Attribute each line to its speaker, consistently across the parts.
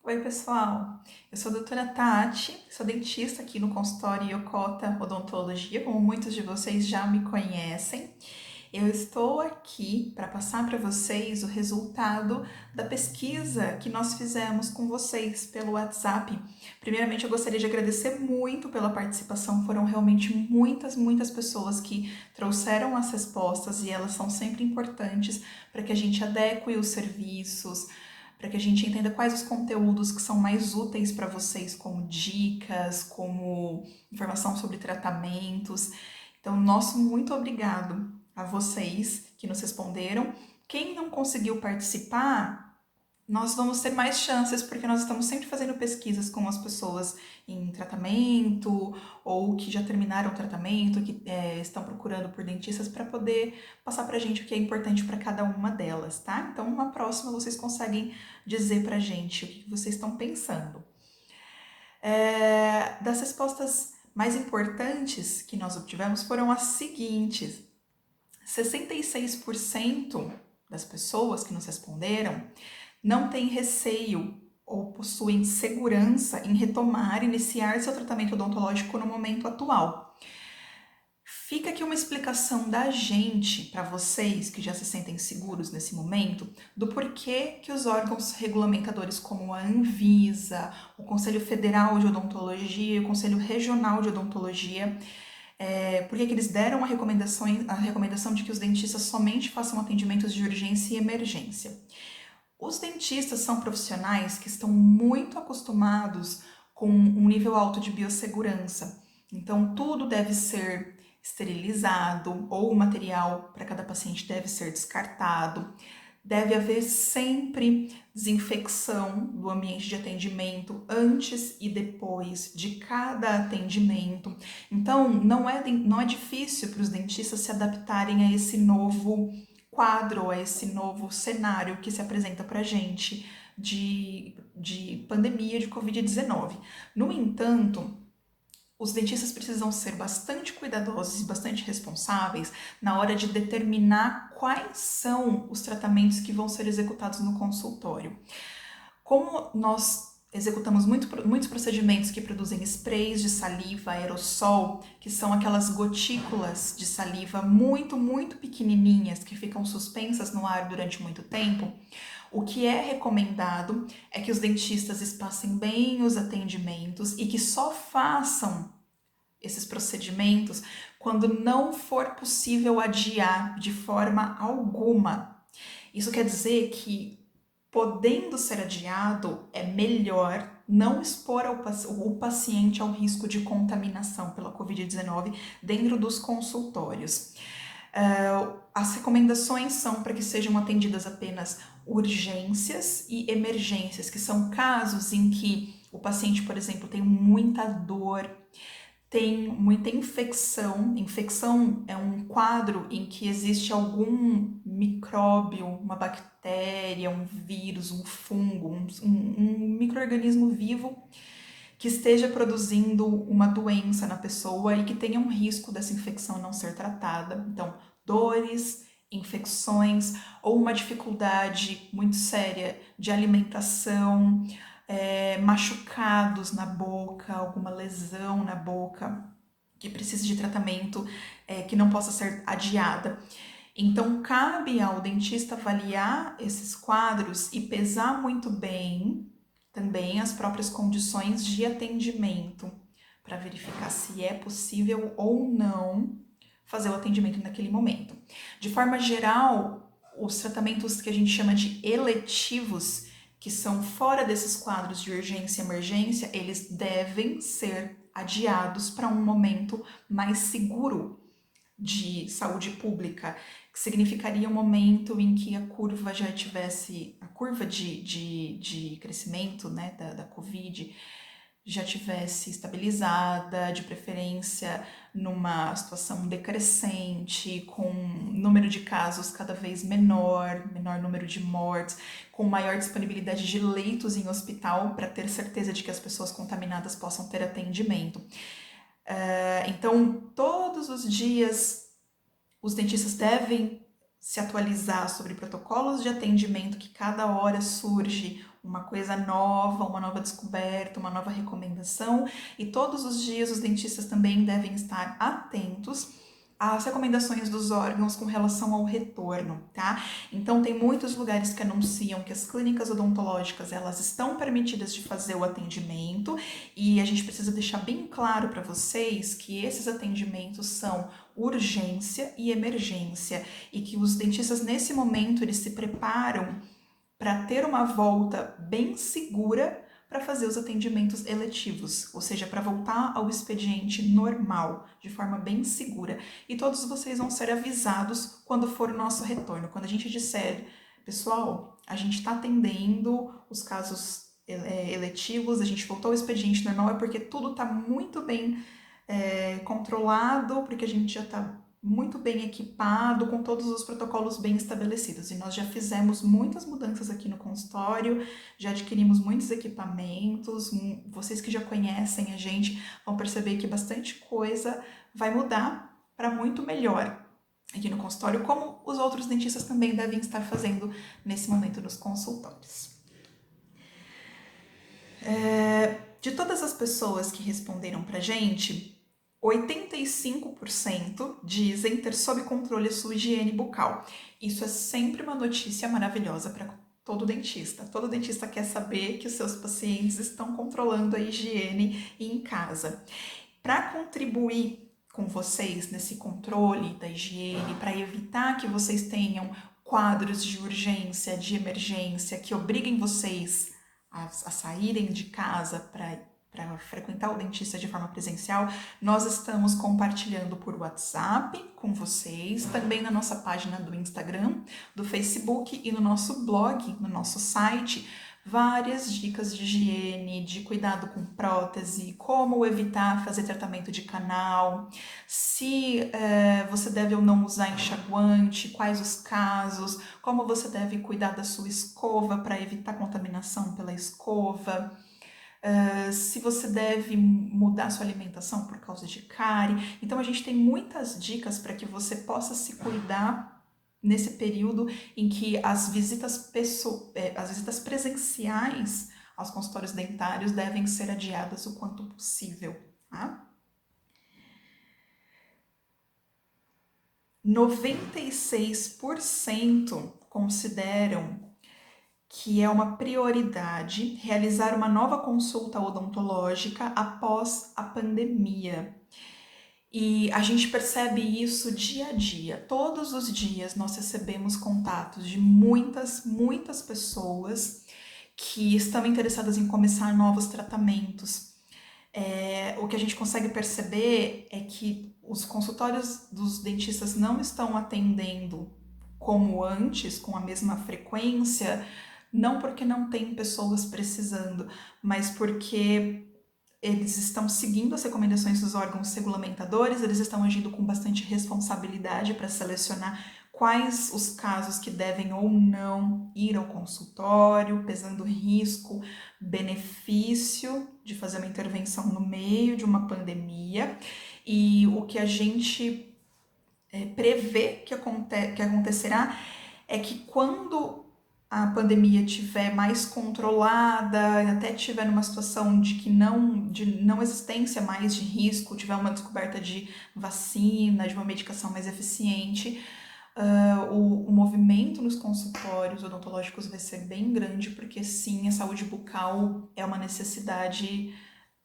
Speaker 1: Oi, pessoal. Eu sou a doutora Tati, sou dentista aqui no consultório Yokota Odontologia, como muitos de vocês já me conhecem. Eu estou aqui para passar para vocês o resultado da pesquisa que nós fizemos com vocês pelo WhatsApp. Primeiramente, eu gostaria de agradecer muito pela participação. Foram realmente muitas pessoas que trouxeram as respostas e elas são sempre importantes para que a gente adeque os serviços, para que a gente entenda quais os conteúdos que são mais úteis para vocês, como dicas, como informação sobre tratamentos. Então, nosso muito obrigado a vocês que nos responderam. Quem não conseguiu participar, nós vamos ter mais chances, porque nós estamos sempre fazendo pesquisas com as pessoas em tratamento ou que já terminaram o tratamento, que estão procurando por dentistas para poder passar para a gente o que é importante para cada uma delas, tá? Então, numa próxima, vocês conseguem dizer para a gente o que vocês estão pensando. Das respostas mais importantes que nós obtivemos foram as seguintes: 66% das pessoas que nos responderam não têm receio ou possuem segurança em retomar e iniciar seu tratamento odontológico no momento atual. Fica aqui uma explicação da gente para vocês que já se sentem seguros nesse momento do porquê que os órgãos regulamentadores como a Anvisa, o Conselho Federal de Odontologia e o Conselho Regional de Odontologia, por que eles deram a recomendação de que os dentistas somente façam atendimentos de urgência e emergência. Os dentistas são profissionais que estão muito acostumados com um nível alto de biossegurança. Então, tudo deve ser esterilizado ou o material para cada paciente deve ser descartado. Deve haver sempre desinfecção do ambiente de atendimento antes e depois de cada atendimento. Então, não é difícil para os dentistas se adaptarem a esse novo quadro, a esse novo cenário que se apresenta para a gente de pandemia de Covid-19. No entanto, os dentistas precisam ser bastante cuidadosos e bastante responsáveis na hora de determinar quais são os tratamentos que vão ser executados no consultório. Como nós executamos muitos procedimentos que produzem sprays de saliva, aerossol, que são aquelas gotículas de saliva muito pequenininhas que ficam suspensas no ar durante muito tempo, o que é recomendado é que os dentistas espacem bem os atendimentos e que só façam esses procedimentos quando não for possível adiar de forma alguma. Isso quer dizer que, podendo ser adiado, é melhor não expor o paciente ao risco de contaminação pela Covid-19 dentro dos consultórios. As recomendações são para que sejam atendidas apenas urgências e emergências, que são casos em que o paciente, por exemplo, tem muita dor, tem muita infecção. Infecção é um quadro em que existe algum micróbio, uma bactéria, um vírus, um fungo, um micro-organismo vivo que esteja produzindo uma doença na pessoa e que tenha um risco dessa infecção não ser tratada. Então, dores, infecções ou uma dificuldade muito séria de alimentação, machucados na boca, alguma lesão na boca que precise de tratamento, que não possa ser adiada. Então, cabe ao dentista avaliar esses quadros e pesar muito bem também as próprias condições de atendimento para verificar se é possível ou não fazer o atendimento naquele momento. De forma geral, os tratamentos que a gente chama de eletivos, que são fora desses quadros de urgência e emergência, eles devem ser adiados para um momento mais seguro de saúde pública, que significaria um momento em que a curva já tivesse, a curva de crescimento, né, da Covid já tivesse estabilizada, de preferência numa situação decrescente, com número de casos cada vez menor número de mortes, com maior disponibilidade de leitos em hospital para ter certeza de que as pessoas contaminadas possam ter atendimento. Então, todos os dias, os dentistas devem se atualizar sobre protocolos de atendimento, que cada hora surge uma coisa nova, uma nova descoberta, uma nova recomendação, e todos os dias os dentistas também devem estar atentos às recomendações dos órgãos com relação ao retorno, tá? Então tem muitos lugares que anunciam que as clínicas odontológicas elas estão permitidas de fazer o atendimento, e a gente precisa deixar bem claro para vocês que esses atendimentos são urgência e emergência, e que os dentistas nesse momento eles se preparam para ter uma volta bem segura para fazer os atendimentos eletivos, ou seja, para voltar ao expediente normal, de forma bem segura. E todos vocês vão ser avisados quando for o nosso retorno. Quando a gente disser, pessoal, a gente está atendendo os casos eletivos, a gente voltou ao expediente normal, é porque tudo está muito bem controlado, porque a gente já está muito bem equipado, com todos os protocolos bem estabelecidos. E nós já fizemos muitas mudanças aqui no consultório, já adquirimos muitos equipamentos, vocês que já conhecem a gente vão perceber que bastante coisa vai mudar para muito melhor aqui no consultório, como os outros dentistas também devem estar fazendo nesse momento nos consultórios. De todas as pessoas que responderam pra gente, 85% dizem ter sob controle a sua higiene bucal. Isso é sempre uma notícia maravilhosa para todo dentista. Todo dentista quer saber que os seus pacientes estão controlando a higiene em casa. Para contribuir com vocês nesse controle da higiene, para evitar que vocês tenham quadros de urgência, de emergência, que obriguem vocês a saírem de casa para frequentar o dentista de forma presencial, nós estamos compartilhando por WhatsApp com vocês, também na nossa página do Instagram, do Facebook e no nosso blog, no nosso site, várias dicas de higiene, de cuidado com prótese, como evitar fazer tratamento de canal, se você deve ou não usar enxaguante, quais os casos, como você deve cuidar da sua escova para evitar contaminação pela escova, se você deve mudar sua alimentação por causa de cárie. Então a gente tem muitas dicas para que você possa se cuidar nesse período em que as visitas presenciais aos consultórios dentários devem ser adiadas o quanto possível, tá? 96% consideram que é uma prioridade realizar uma nova consulta odontológica após a pandemia. E a gente percebe isso dia a dia. Todos os dias nós recebemos contatos de muitas pessoas que estão interessadas em começar novos tratamentos. O que a gente consegue perceber é que os consultórios dos dentistas não estão atendendo como antes, com a mesma frequência, não porque não tem pessoas precisando, mas porque eles estão seguindo as recomendações dos órgãos regulamentadores, eles estão agindo com bastante responsabilidade para selecionar quais os casos que devem ou não ir ao consultório, pesando o risco, benefício de fazer uma intervenção no meio de uma pandemia. E o que a gente prevê que acontecerá é que quando a pandemia estiver mais controlada, até estiver numa situação de não existência mais de risco, tiver uma descoberta de vacina, de uma medicação mais eficiente, o movimento nos consultórios odontológicos vai ser bem grande, porque sim, a saúde bucal é uma necessidade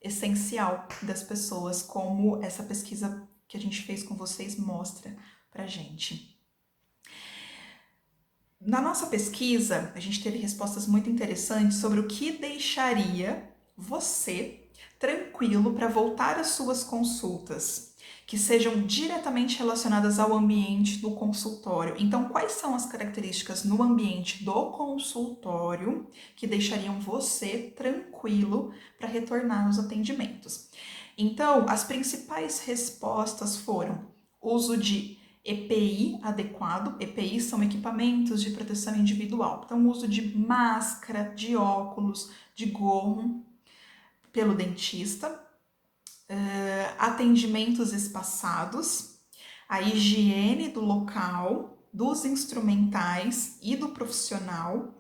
Speaker 1: essencial das pessoas, como essa pesquisa que a gente fez com vocês mostra pra gente. Na nossa pesquisa, a gente teve respostas muito interessantes sobre o que deixaria você tranquilo para voltar às suas consultas, que sejam diretamente relacionadas ao ambiente do consultório. Então, quais são as características no ambiente do consultório que deixariam você tranquilo para retornar aos atendimentos? Então, as principais respostas foram uso de EPI adequado. EPI são equipamentos de proteção individual. Então, uso de máscara, de óculos, de gorro pelo dentista, atendimentos espaçados, a higiene do local, dos instrumentais e do profissional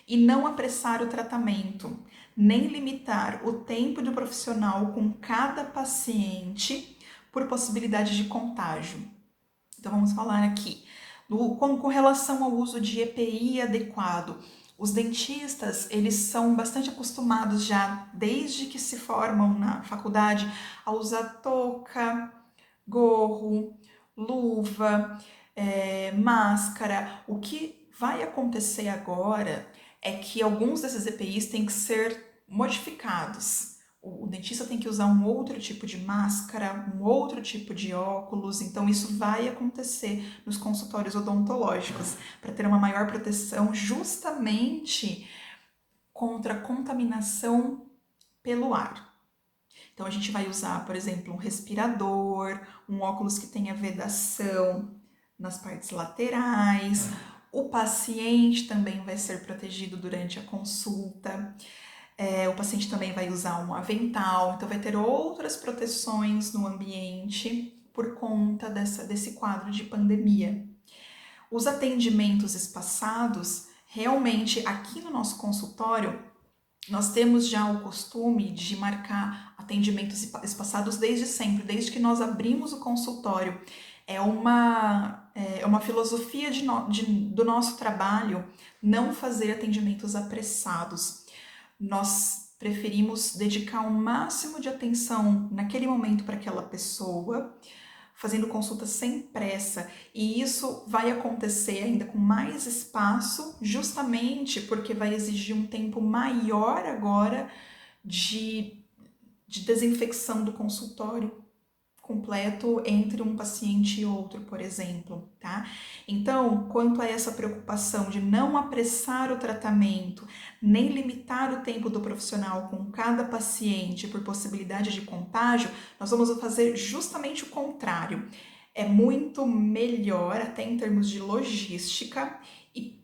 Speaker 1: e não apressar o tratamento, nem limitar o tempo do profissional com cada paciente por possibilidade de contágio. Então vamos falar aqui com relação ao uso de EPI adequado. Os dentistas, eles são bastante acostumados já, desde que se formam na faculdade, a usar touca, gorro, luva, máscara. O que vai acontecer agora é que alguns desses EPIs têm que ser modificados. O dentista tem que usar um outro tipo de máscara, um outro tipo de óculos, então isso vai acontecer nos consultórios odontológicos para ter uma maior proteção justamente contra a contaminação pelo ar. Então a gente vai usar, por exemplo, um respirador, um óculos que tenha vedação nas partes laterais. O paciente também vai ser protegido durante a consulta. O paciente também vai usar um avental, então vai ter outras proteções no ambiente por conta desse quadro de pandemia. Os atendimentos espaçados, realmente aqui no nosso consultório, nós temos já o costume de marcar atendimentos espaçados desde sempre, desde que nós abrimos o consultório. É uma filosofia do nosso trabalho não fazer atendimentos apressados. Nós preferimos dedicar o máximo de atenção naquele momento para aquela pessoa, fazendo consulta sem pressa, e isso vai acontecer ainda com mais espaço, justamente porque vai exigir um tempo maior agora de desinfecção do consultório completo entre um paciente e outro, por exemplo, tá? Então, quanto a essa preocupação de não apressar o tratamento, nem limitar o tempo do profissional com cada paciente por possibilidade de contágio, nós vamos fazer justamente o contrário. É muito melhor, até em termos de logística, e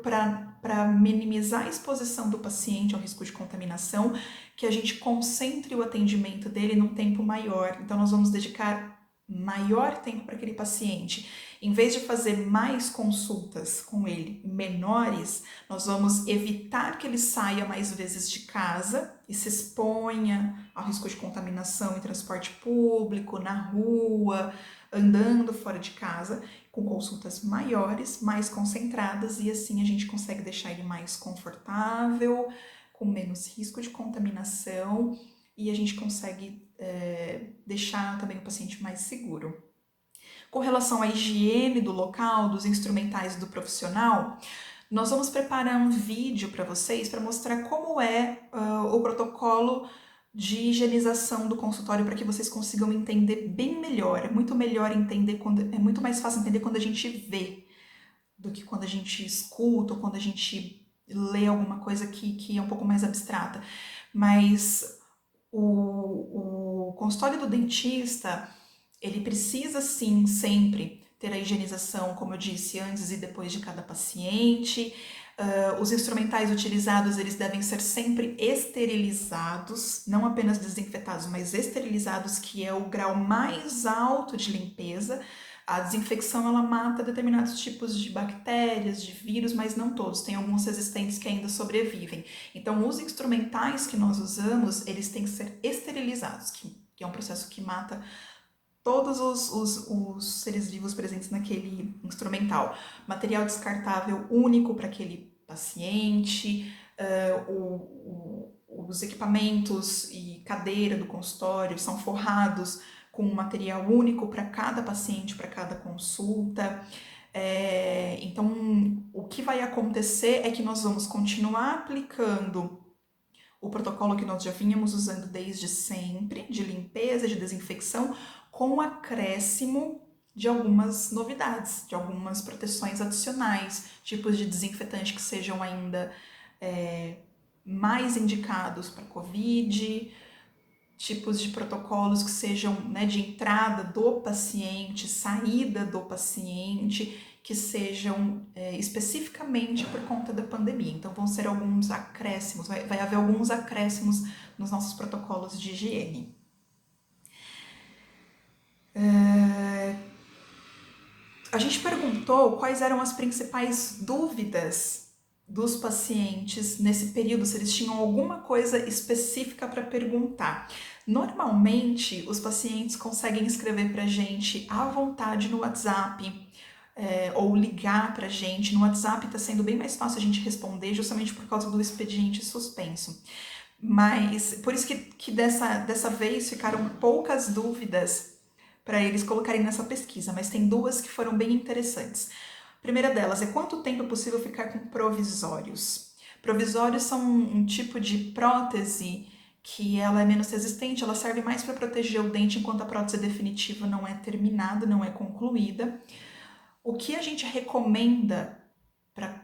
Speaker 1: para minimizar a exposição do paciente ao risco de contaminação, que a gente concentre o atendimento dele num tempo maior. Então, nós vamos dedicar maior tempo para aquele paciente. Em vez de fazer mais consultas com ele menores, nós vamos evitar que ele saia mais vezes de casa e se exponha ao risco de contaminação em transporte público, na rua, andando fora de casa, com consultas maiores, mais concentradas, e assim a gente consegue deixar ele mais confortável, com menos risco de contaminação, e a gente consegue deixar também o paciente mais seguro. Com relação à higiene do local, dos instrumentais do profissional, nós vamos preparar um vídeo para vocês para mostrar como é o protocolo de higienização do consultório para que vocês consigam entender bem melhor. É muito melhor entender é muito mais fácil entender quando a gente vê do que quando a gente escuta ou quando a gente lê alguma coisa que é um pouco mais abstrata. Mas o consultório do dentista, ele precisa sim sempre ter a higienização, como eu disse, antes e depois de cada paciente. Os instrumentais utilizados, eles devem ser sempre esterilizados, não apenas desinfetados, mas esterilizados, que é o grau mais alto de limpeza. A desinfecção, ela mata determinados tipos de bactérias, de vírus, mas não todos. Tem alguns resistentes que ainda sobrevivem. Então, os instrumentais que nós usamos, eles têm que ser esterilizados, que é um processo que mata todos os seres vivos presentes naquele instrumental. Material descartável único para aquele paciente, os equipamentos e cadeira do consultório são forrados com um material único para cada paciente, para cada consulta. Então, o que vai acontecer é que nós vamos continuar aplicando o protocolo que nós já vínhamos usando desde sempre, de limpeza, de desinfecção, com o acréscimo de algumas novidades, de algumas proteções adicionais, tipos de desinfetante que sejam ainda mais indicados para COVID, tipos de protocolos que sejam, né, de entrada do paciente, saída do paciente, que sejam especificamente por conta da pandemia. Então vão ser alguns acréscimos, vai haver alguns acréscimos nos nossos protocolos de higiene. A gente perguntou quais eram as principais dúvidas dos pacientes nesse período, se eles tinham alguma coisa específica para perguntar. Normalmente, os pacientes conseguem escrever para a gente à vontade no WhatsApp, ou ligar para a gente. No WhatsApp está sendo bem mais fácil a gente responder, justamente por causa do expediente suspenso. Mas por isso que dessa vez ficaram poucas dúvidas para eles colocarem nessa pesquisa, mas tem duas que foram bem interessantes. A primeira delas é quanto tempo é possível ficar com provisórios. Provisórios são um tipo de prótese que ela é menos resistente, ela serve mais para proteger o dente enquanto a prótese definitiva não é terminada, não é concluída. O que a gente recomenda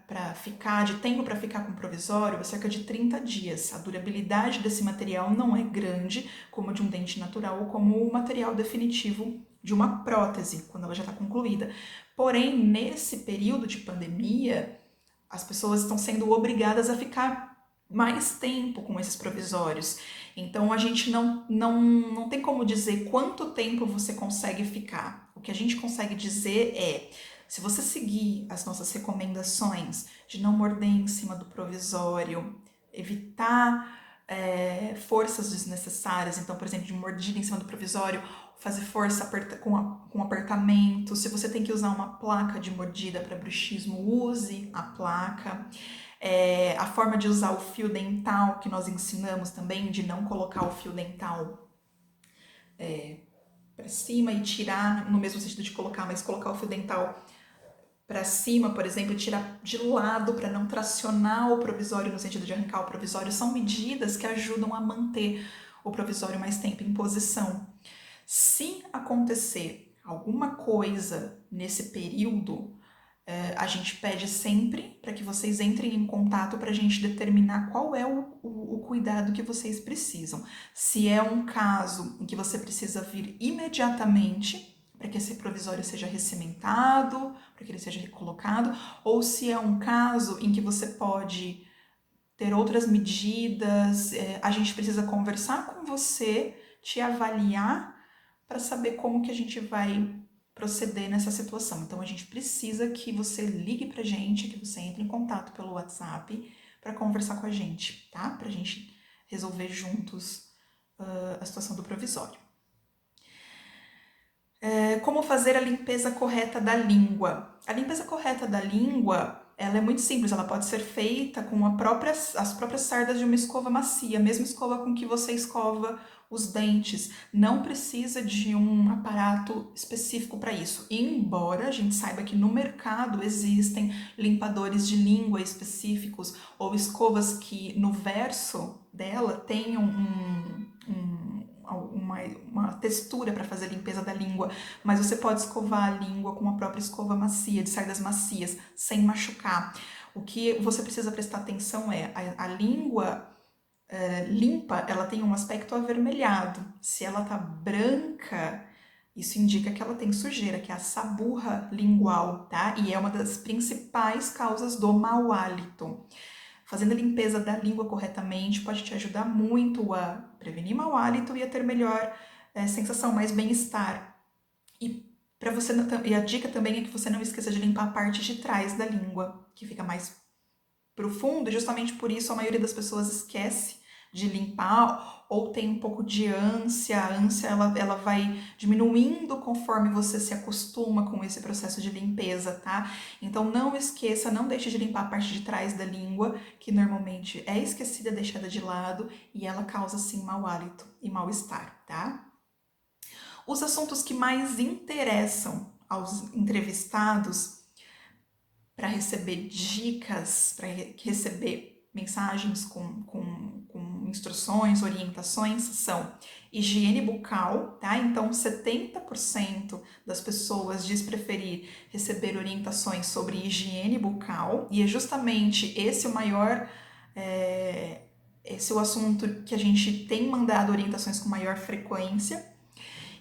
Speaker 1: para ficar, de tempo para ficar com provisório, é cerca de 30 dias. A durabilidade desse material não é grande, como a de um dente natural ou como o material definitivo de uma prótese, quando ela já está concluída. Porém, nesse período de pandemia, as pessoas estão sendo obrigadas a ficar mais tempo com esses provisórios. Então, a gente não tem como dizer quanto tempo você consegue ficar. O que a gente consegue dizer é, se você seguir as nossas recomendações de não morder em cima do provisório, evitar forças desnecessárias, então, por exemplo, de mordida em cima do provisório, fazer força com apertamento. Se você tem que usar uma placa de mordida para bruxismo, use a placa. A forma de usar o fio dental, que nós ensinamos também, de não colocar o fio dental para cima e tirar, no mesmo sentido de colocar, mas colocar o fio dental para cima, por exemplo, e tirar de lado para não tracionar o provisório no sentido de arrancar o provisório, são medidas que ajudam a manter o provisório mais tempo em posição. Se acontecer alguma coisa nesse período, a gente pede sempre para que vocês entrem em contato para a gente determinar qual é o cuidado que vocês precisam. Se é um caso em que você precisa vir imediatamente para que esse provisório seja recimentado, para que ele seja recolocado, ou se é um caso em que você pode ter outras medidas, a gente precisa conversar com você, te avaliar para saber como que a gente vai proceder nessa situação. Então, a gente precisa que você ligue pra gente, que você entre em contato pelo WhatsApp para conversar com a gente, tá? Pra gente resolver juntos a situação do provisório. Como fazer a limpeza correta da língua? A limpeza correta da língua, ela é muito simples, ela pode ser feita com as próprias cerdas de uma escova macia, a mesma escova com que você escova os dentes. Não precisa de um aparato específico para isso. Embora a gente saiba que no mercado existem limpadores de língua específicos ou escovas que no verso dela tenham uma textura para fazer a limpeza da língua, mas você pode escovar a língua com a própria escova macia, de cerdas macias, sem machucar. O que você precisa prestar atenção é a língua limpa, ela tem um aspecto avermelhado. Se ela tá branca, isso indica que ela tem sujeira, que é a saburra lingual, tá? E é uma das principais causas do mau hálito. Fazendo a limpeza da língua corretamente pode te ajudar muito a prevenir mau hálito e a ter melhor sensação, mais bem-estar. E a dica também é que você não esqueça de limpar a parte de trás da língua, que fica mais profundo, e justamente por isso a maioria das pessoas esquece de limpar ou tem um pouco de ânsia. A ânsia ela vai diminuindo conforme você se acostuma com esse processo de limpeza, tá? Então não esqueça, não deixe de limpar a parte de trás da língua, que normalmente é esquecida, deixada de lado, e ela causa sim mau hálito e mal-estar, tá? Os assuntos que mais interessam aos entrevistados para receber dicas, para receber mensagens com instruções, orientações, são higiene bucal, tá? Então, 70% das pessoas diz preferir receber orientações sobre higiene bucal, e é justamente esse o maior... esse é o assunto que a gente tem mandado orientações com maior frequência.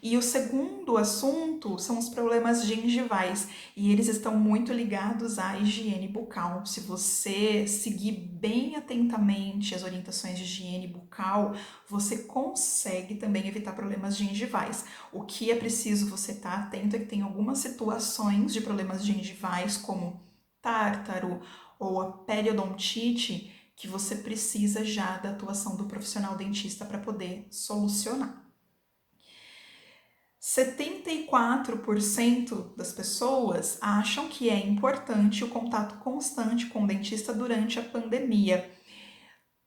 Speaker 1: E o segundo assunto são os problemas gengivais, e eles estão muito ligados à higiene bucal. Se você seguir bem atentamente as orientações de higiene bucal, você consegue também evitar problemas gengivais. O que é preciso você estar atento é que tem algumas situações de problemas gengivais, como tártaro ou a periodontite, que você precisa já da atuação do profissional dentista para poder solucionar. 74% das pessoas acham que é importante o contato constante com o dentista durante a pandemia.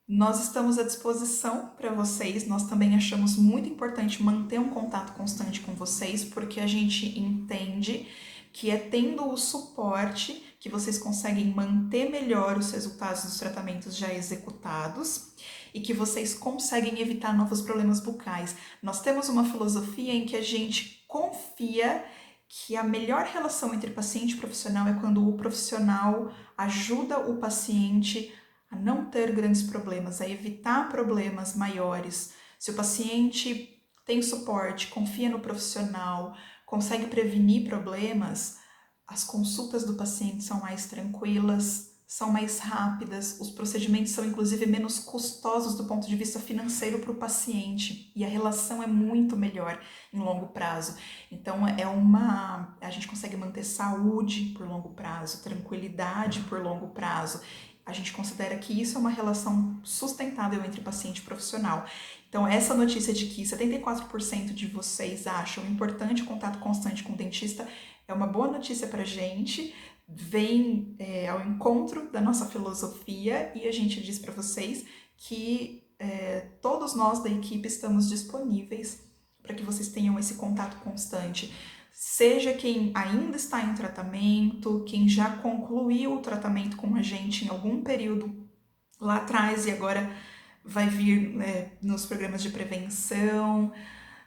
Speaker 1: Nós estamos à disposição para vocês, nós também achamos muito importante manter um contato constante com vocês, porque a gente entende que é tendo o suporte que vocês conseguem manter melhor os resultados dos tratamentos já executados e que vocês conseguem evitar novos problemas bucais. Nós temos uma filosofia em que a gente confia que a melhor relação entre paciente e profissional é quando o profissional ajuda o paciente a não ter grandes problemas, a evitar problemas maiores. Se o paciente tem suporte, confia no profissional, consegue prevenir problemas, as consultas do paciente são mais tranquilas, são mais rápidas, os procedimentos são inclusive menos custosos do ponto de vista financeiro para o paciente e a relação é muito melhor em longo prazo. Então a gente consegue manter saúde por longo prazo, tranquilidade por longo prazo. A gente considera que isso é uma relação sustentável entre paciente e profissional. Então, essa notícia de que 74% de vocês acham importante o contato constante com o dentista é uma boa notícia para a gente, vem ao encontro da nossa filosofia e a gente diz para vocês que todos nós da equipe estamos disponíveis para que vocês tenham esse contato constante. Seja quem ainda está em tratamento, quem já concluiu o tratamento com a gente em algum período lá atrás e agora vai vir nos programas de prevenção,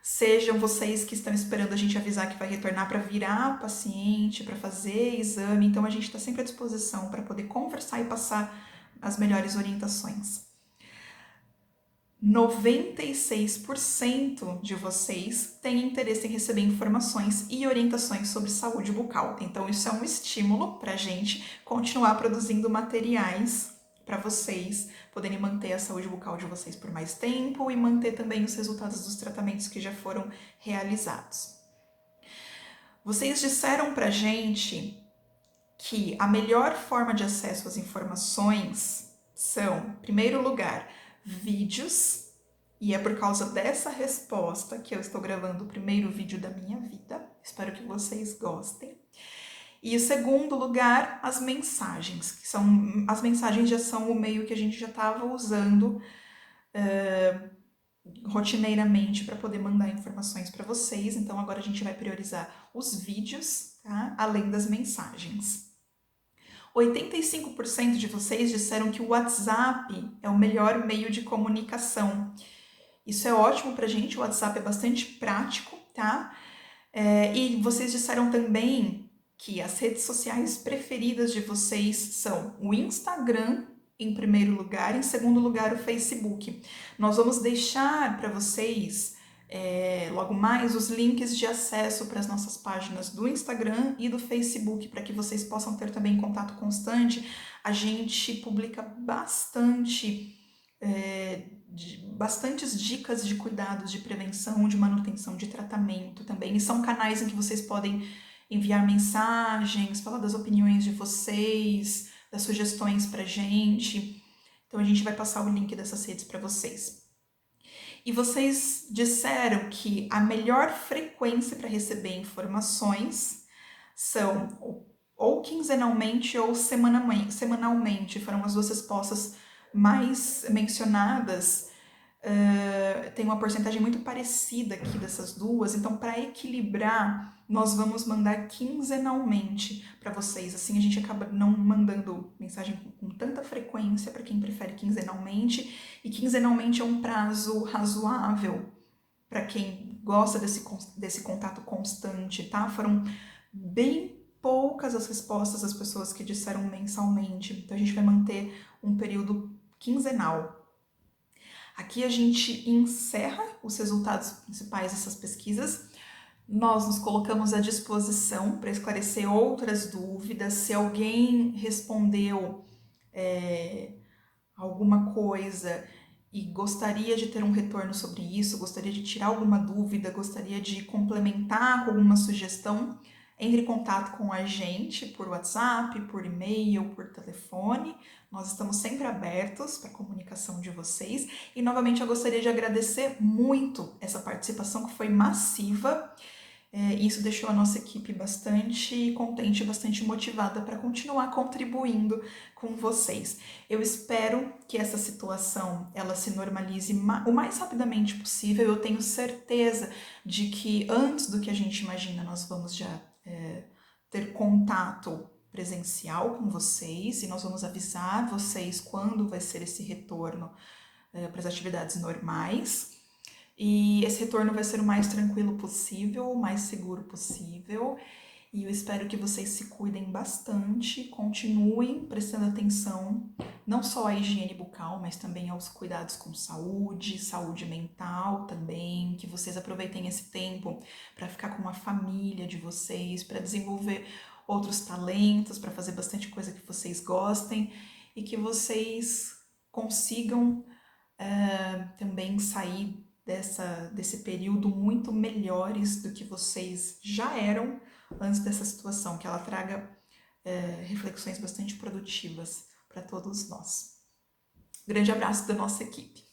Speaker 1: sejam vocês que estão esperando a gente avisar que vai retornar para virar paciente, para fazer exame, então a gente está sempre à disposição para poder conversar e passar as melhores orientações. 96% de vocês têm interesse em receber informações e orientações sobre saúde bucal. Então, isso é um estímulo para a gente continuar produzindo materiais para vocês poderem manter a saúde bucal de vocês por mais tempo e manter também os resultados dos tratamentos que já foram realizados. Vocês disseram para a gente que a melhor forma de acesso às informações são, em primeiro lugar, vídeos, e é por causa dessa resposta que eu estou gravando o primeiro vídeo da minha vida. Espero que vocês gostem. E em segundo lugar, as mensagens, que são as mensagens já são o meio que a gente já estava usando rotineiramente para poder mandar informações para vocês. Então agora a gente vai priorizar os vídeos, tá? Além das mensagens. 85% de vocês disseram que o WhatsApp é o melhor meio de comunicação. Isso é ótimo pra gente, o WhatsApp é bastante prático, tá? E vocês disseram também que as redes sociais preferidas de vocês são o Instagram, em primeiro lugar, em segundo lugar o Facebook. Nós vamos deixar para vocês logo mais os links de acesso para as nossas páginas do Instagram e do Facebook, para que vocês possam ter também contato constante. A gente publica bastantes dicas de cuidados, de prevenção, de manutenção, de tratamento também. E são canais em que vocês podem enviar mensagens, falar das opiniões de vocês, das sugestões pra gente. Então a gente vai passar o link dessas redes para vocês. E vocês disseram que a melhor frequência para receber informações são ou quinzenalmente ou semanalmente. Foram as duas respostas mais mencionadas. Tem uma porcentagem muito parecida aqui dessas duas, então para equilibrar, nós vamos mandar quinzenalmente para vocês. Assim a gente acaba não mandando mensagem com tanta frequência para quem prefere quinzenalmente, e quinzenalmente é um prazo razoável para quem gosta desse contato constante, tá? Foram bem poucas as respostas das pessoas que disseram mensalmente, então a gente vai manter um período quinzenal. Aqui a gente encerra os resultados principais dessas pesquisas. Nós nos colocamos à disposição para esclarecer outras dúvidas. Se alguém respondeu alguma coisa e gostaria de ter um retorno sobre isso, gostaria de tirar alguma dúvida, gostaria de complementar com alguma sugestão, entre em contato com a gente por WhatsApp, por e-mail, por telefone. Nós estamos sempre abertos para a comunicação de vocês. E novamente eu gostaria de agradecer muito essa participação que foi massiva. Isso deixou a nossa equipe bastante contente, bastante motivada para continuar contribuindo com vocês. Eu espero que essa situação ela se normalize o mais rapidamente possível. Eu tenho certeza de que antes do que a gente imagina, nós vamos já ter contato presencial com vocês e nós vamos avisar vocês quando vai ser esse retorno para as atividades normais. E esse retorno vai ser o mais tranquilo possível, o mais seguro possível. E eu espero que vocês se cuidem bastante, continuem prestando atenção não só à higiene bucal, mas também aos cuidados com saúde, saúde mental também, que vocês aproveitem esse tempo para ficar com a família de vocês, para desenvolver outros talentos, para fazer bastante coisa que vocês gostem e que vocês consigam também sair desse período muito melhores do que vocês já eram antes dessa situação, que ela traga reflexões bastante produtivas para todos nós. Grande abraço da nossa equipe.